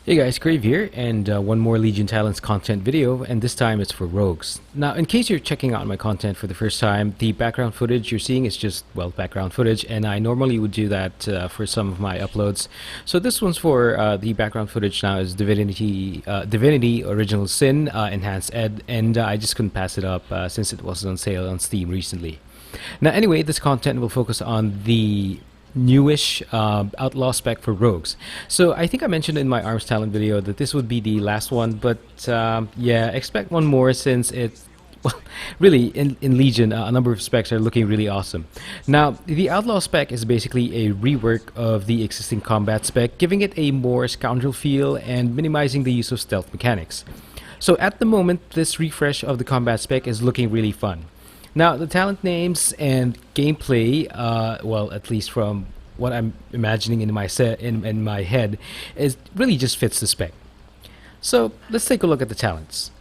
Hey guys, Crave here, and one more Legion Talents content video, and this time it's for rogues. Now, in case you're checking out my content for the first time, the background footage you're seeing is just, well, background footage, and I normally would do that for some of my uploads. So this one's for the background footage now is Divinity Original Sin Enhanced Ed, and I just couldn't pass it up since it was on sale on Steam recently. Now, anyway, this content will focus on the newish Outlaw spec for rogues. So I think I mentioned in my Arms Talent video that this would be the last one, but yeah, expect one more since it's, well, really, in Legion, a number of specs are looking really awesome. Now, the Outlaw spec is basically a rework of the existing combat spec, giving it a more scoundrel feel and minimizing the use of stealth mechanics. So at the moment, this refresh of the combat spec is looking really fun. Now, the talent names and gameplay, well, at least from what I'm imagining in my in my head, is really just fits the spec. So let's take a look at the talents.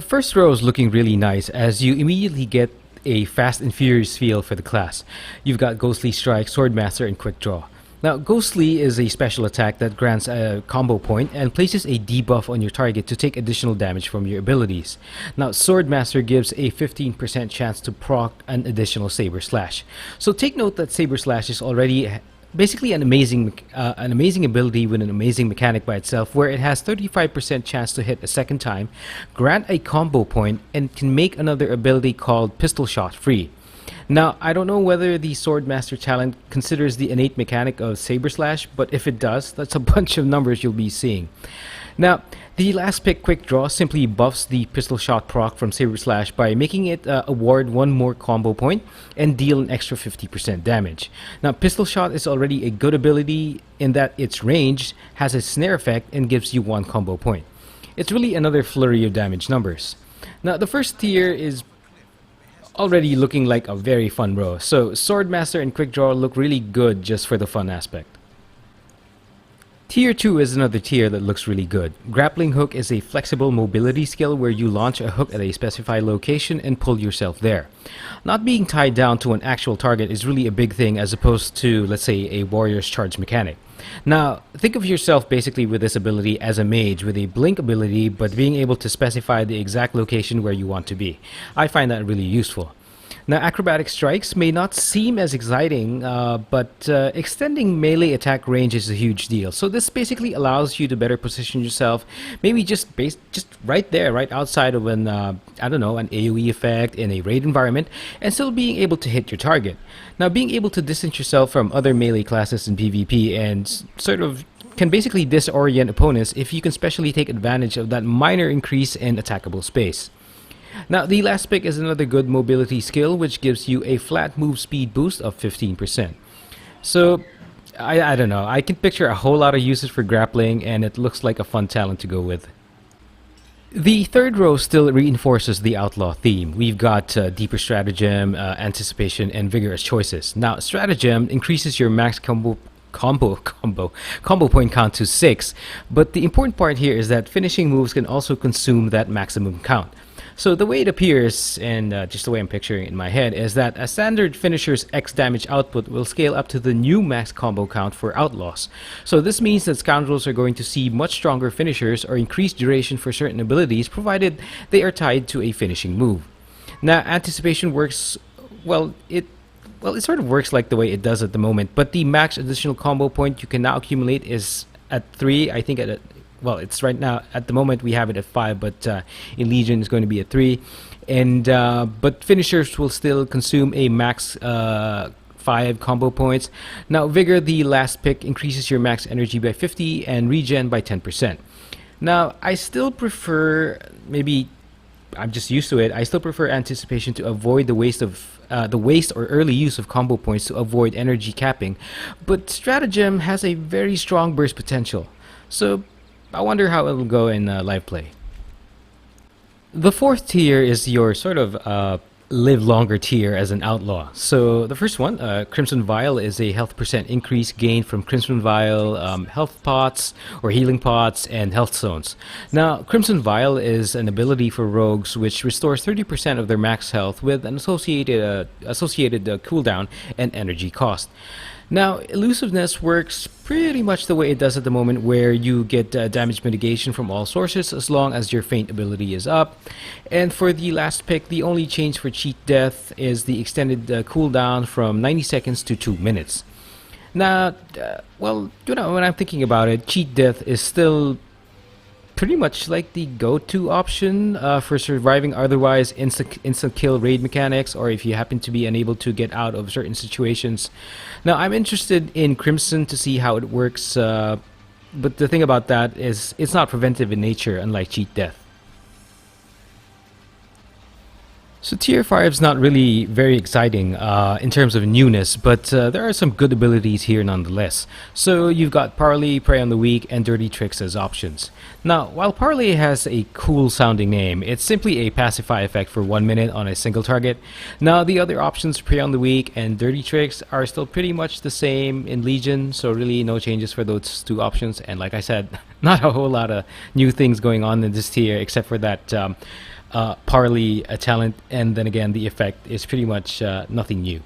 First row is looking really nice as you immediately get a fast and furious feel for the class. You've got Ghostly Strike, Swordmaster, and Quick Draw. Now, Ghostly is a special attack that grants a combo point and places a debuff on your target to take additional damage from your abilities. Now, Swordmaster gives a 15% chance to proc an additional Saber Slash. So take note that Saber Slash is already basically an amazing ability with an amazing mechanic by itself, where it has 35% chance to hit a second time, grant a combo point, and can make another ability called Pistol Shot free. Now, I don't know whether the Swordmaster talent considers the innate mechanic of Saber Slash, but if it does, that's a bunch of numbers you'll be seeing. Now, the last pick, Quick Draw, simply buffs the Pistol Shot proc from Saber Slash by making it award one more combo point and deal an extra 50% damage. Now, Pistol Shot is already a good ability in that its range has a snare effect and gives you one combo point. It's really another flurry of damage numbers. Now, the first tier is already looking like a very fun row. So Swordmaster and Quick Draw look really good just for the fun aspect. Tier 2 is another tier that looks really good. Grappling Hook is a flexible mobility skill where you launch a hook at a specified location and pull yourself there. Not being tied down to an actual target is really a big thing as opposed to, let's say, a warrior's charge mechanic. Now, think of yourself basically with this ability as a mage with a blink ability, but being able to specify the exact location where you want to be. I find that really useful. Now, acrobatic strikes may not seem as exciting, but extending melee attack range is a huge deal. So this basically allows you to better position yourself, maybe just right there, right outside of an, I don't know, an AoE effect in a raid environment, and still being able to hit your target. Now, being able to distance yourself from other melee classes in PvP and sort of can basically disorient opponents if you can specially take advantage of that minor increase in attackable space. Now, the last pick is another good mobility skill, which gives you a flat move speed boost of 15%. So, I don't know, I can picture a whole lot of uses for grappling, and it looks like a fun talent to go with. The third row still reinforces the Outlaw theme. We've got Deeper Stratagem, Anticipation, and Vigorous Choices. Now, Stratagem increases your max combo point count to 6, but the important part here is that finishing moves can also consume that maximum count. So the way it appears, and just the way I'm picturing it in my head, is that a standard finisher's X damage output will scale up to the new max combo count for Outlaws. So this means that Scoundrels are going to see much stronger finishers or increased duration for certain abilities, provided they are tied to a finishing move. Now, Anticipation works, well, it sort of works like the way it does at the moment, but the max additional combo point you can now accumulate is at 3, I think well, it's right now, at the moment we have it at 5, but in Legion it's going to be at 3. And but finishers will still consume a max 5 combo points. Now, Vigor, the last pick, increases your max energy by 50 and regen by 10%. Now, I still prefer, maybe I'm just used to it, I still prefer Anticipation to avoid the waste or early use of combo points to avoid energy capping, but Stratagem has a very strong burst potential. So I wonder how it will go in live play. The fourth tier is your sort of live longer tier as an outlaw. So the first one, Crimson Vial, is a health percent increase gained from Crimson Vial health pots or healing pots and health zones. Now, Crimson Vial is an ability for rogues which restores 30% of their max health with an associated cooldown and energy cost. Now, elusiveness works pretty much the way it does at the moment, where you get damage mitigation from all sources as long as your feint ability is up. And for the last pick, the only change for Cheat Death is the extended cooldown from 90 seconds to 2 minutes. Now, well, when I'm thinking about it, Cheat Death is still pretty much like the go-to option for surviving otherwise instant kill raid mechanics, or if you happen to be unable to get out of certain situations. Now, I'm interested in Crimson to see how it works, but the thing about that is it's not preventive in nature, unlike Cheat Death. So Tier 5 is not really very exciting in terms of newness, but there are some good abilities here nonetheless. So you've got Parley, Prey on the Weak, and Dirty Tricks as options. Now, while Parley has a cool sounding name, it's simply a pacify effect for 1 minute on a single target. Now, the other options, Prey on the Weak and Dirty Tricks, are still pretty much the same in Legion, so really no changes for those two options. And like I said, not a whole lot of new things going on in this tier, except for that Parley talent, and then again the effect is pretty much nothing new.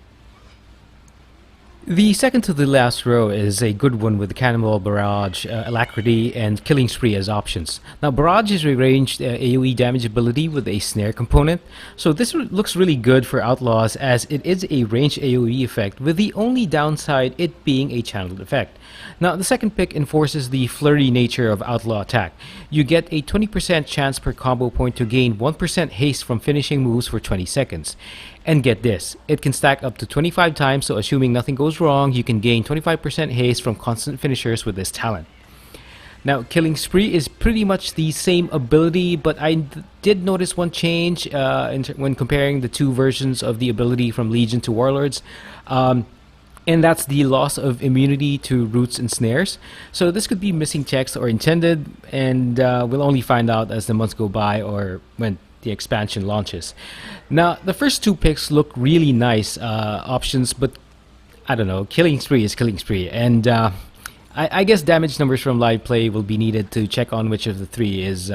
The second to the last row is a good one with Cannonball Barrage, Alacrity, and Killing Spree as options. Now, Barrage is a ranged AoE damage ability with a snare component, so this looks really good for Outlaws as it is a ranged AoE effect, with the only downside it being a channeled effect. Now, the second pick enforces the flurry nature of Outlaw attack. You get a 20% chance per combo point to gain 1% haste from finishing moves for 20 seconds. And get this, it can stack up to 25 times, so assuming nothing goes wrong, you can gain 25% haste from constant finishers with this talent. Now, Killing Spree is pretty much the same ability, but I did notice one change when comparing the two versions of the ability from Legion to Warlords. And that's the loss of immunity to roots and snares. So this could be missing text or intended, and we'll only find out as the months go by or when the expansion launches. Now, the first two picks look really nice options, but I don't know, Killing Spree is Killing Spree, and I guess damage numbers from live play will be needed to check on which of the three is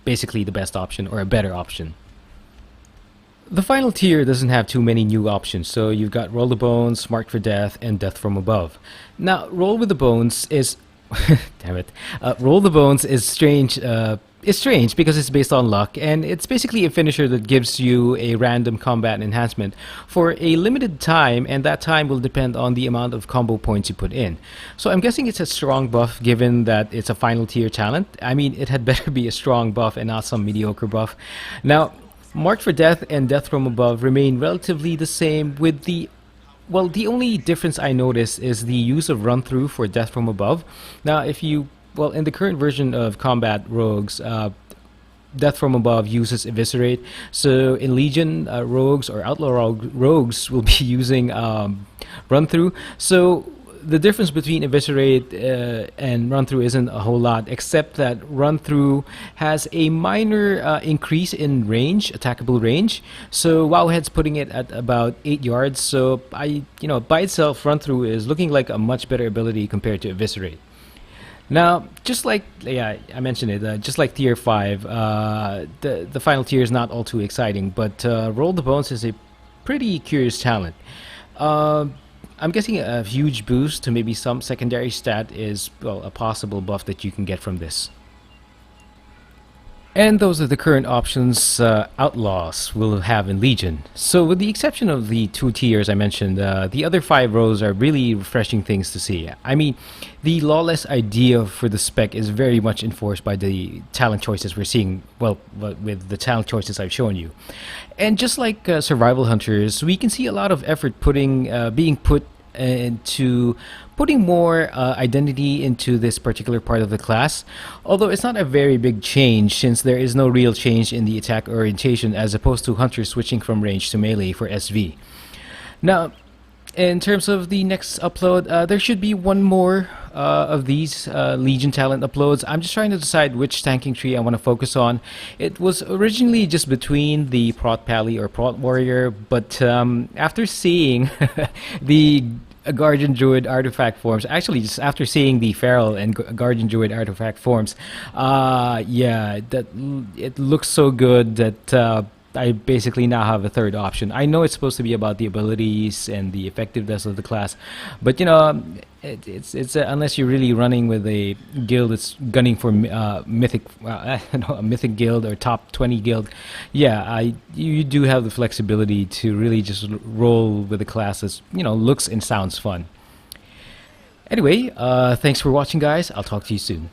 basically the best option or a better option. The final tier doesn't have too many new options, so you've got Roll the Bones, Marked for Death, and Death from Above. Now, Roll with the Bones is... damn it. Roll the Bones is strange. It's strange because it's based on luck, and it's basically a finisher that gives you a random combat enhancement for a limited time, and that time will depend on the amount of combo points you put in. So I'm guessing it's a strong buff given that it's a final tier talent. I mean, it had better be a strong buff and not some mediocre buff. Now, Marked for Death and Death from Above remain relatively the same, with the only difference I noticed is the use of run through for Death from Above. Now, in the current version of Combat Rogues, Death from Above uses Eviscerate. So in Legion, Rogues or Outlaw Rogues will be using run through. So the difference between Eviscerate and Run Through isn't a whole lot, except that Run Through has a minor increase in range, attackable range. So Wowhead's putting it at about 8 yards. So by itself, Run Through is looking like a much better ability compared to Eviscerate. Now, just like I mentioned it, just like Tier 5, the final tier is not all too exciting, but Roll the Bones is a pretty curious talent. I'm guessing a huge boost to maybe some secondary stat is, a possible buff that you can get from this. And those are the current options Outlaws will have in Legion. So with the exception of the two tiers I mentioned, the other 5 rows are really refreshing things to see. I mean, the lawless idea for the spec is very much enforced by the talent choices we're seeing, with the talent choices I've shown you. And just like Survival Hunters, we can see a lot of effort being put into putting more identity into this particular part of the class, although it's not a very big change since there is no real change in the attack orientation as opposed to Hunters switching from range to melee for SV. Now, In terms of the next upload, there should be one more of these Legion talent uploads. I'm just trying to decide which tanking tree I want to focus on. It was originally just between the Prot Pally or Prot Warrior, but after seeing the Guardian Druid artifact forms, actually just after seeing the Feral and Guardian Druid artifact forms, yeah, that it looks so good that I basically now have a third option. I know it's supposed to be about the abilities and the effectiveness of the class, but you know, it's unless you're really running with a guild that's gunning for mythic, no, a mythic guild or top 20 guild, yeah, you do have the flexibility to really just roll with a class that looks and sounds fun. Anyway, thanks for watching, guys. I'll talk to you soon.